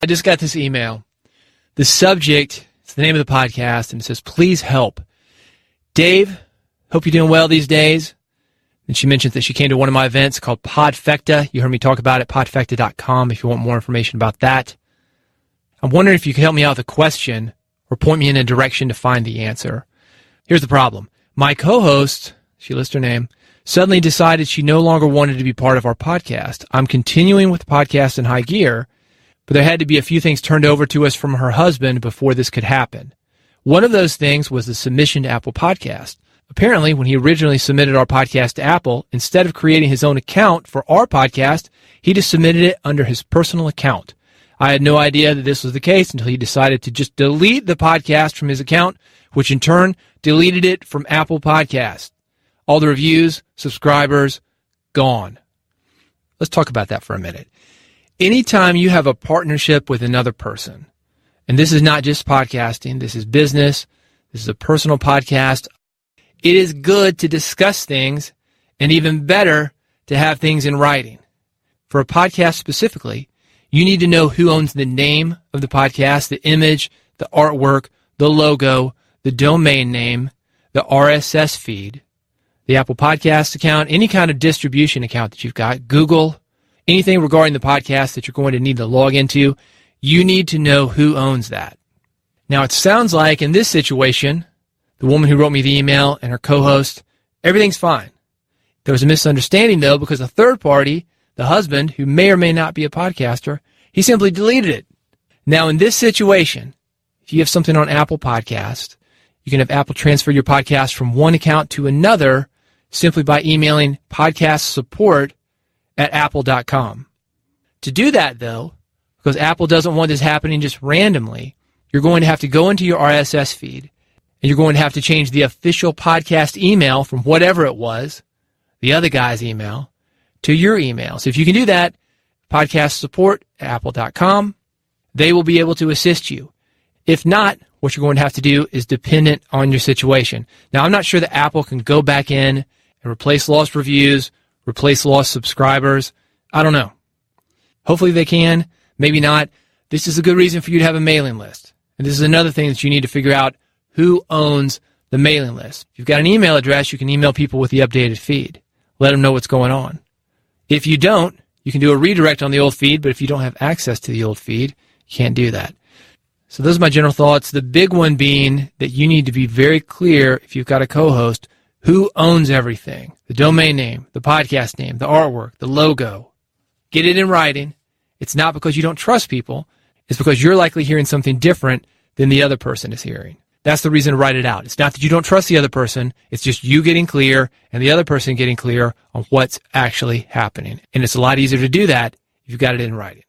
I just got this email. The subject, it's the name of the podcast, and it says, please help. Dave, hope you're doing well these days. And she mentions that she came to one of my events called Podfecta. You heard me talk about it, podfecta.com, if you want more information about that. I'm wondering if you could help me out with a question or point me in a direction to find the answer. Here's the problem. My co-host, she lists her name, suddenly decided she no longer wanted to be part of our podcast. I'm continuing with the podcast in high gear, but there had to be a few things turned over to us from her husband before this could happen. One of those things was the submission to Apple Podcast. Apparently, when he originally submitted our podcast to Apple, instead of creating his own account for our podcast, he just submitted it under his personal account. I had no idea that this was the case until he decided to just delete the podcast from his account, which in turn deleted it from Apple Podcast. All the reviews, subscribers, gone. Let's talk about that for a minute. Anytime you have a partnership with another person, and this is not just podcasting, this is business, this is a personal podcast, it is good to discuss things, and even better to have things in writing. For a podcast specifically, you need to know who owns the name of the podcast, the image, the artwork, the logo, the domain name, the RSS feed, the Apple Podcast account, any kind of distribution account that you've got, Google, anything regarding the podcast that you're going to need to log into, you need to know who owns that. Now, it sounds like in this situation, the woman who wrote me the email and her co-host, everything's fine. There was a misunderstanding, though, because a third party, the husband, who may or may not be a podcaster, he simply deleted it. Now, in this situation, if you have something on Apple Podcast, you can have Apple transfer your podcast from one account to another simply by emailing podcastsupport@apple.com. To do that, though, because Apple doesn't want this happening just randomly, you're going to have to go into your RSS feed, and you're going to have to change the official podcast email from whatever it was, the other guy's email, to your email. So if you can do that, podcastsupport@apple.com, they will be able to assist you. If not, what you're going to have to do is dependent on your situation. Now, I'm not sure that Apple can go back in and replace lost reviews, replace lost subscribers. I don't know. Hopefully they can. Maybe not. This is a good reason for you to have a mailing list. And this is another thing that you need to figure out, who owns the mailing list. If you've got an email address, you can email people with the updated feed. Let them know what's going on. If you don't, you can do a redirect on the old feed, but if you don't have access to the old feed, you can't do that. So those are my general thoughts. The big one being that you need to be very clear, if you've got a co-host, who owns everything. The domain name, the podcast name, the artwork, the logo. Get it in writing. It's not because you don't trust people. It's because you're likely hearing something different than the other person is hearing. That's the reason to write it out. It's not that you don't trust the other person. It's just you getting clear and the other person getting clear on what's actually happening. And it's a lot easier to do that if you've got it in writing.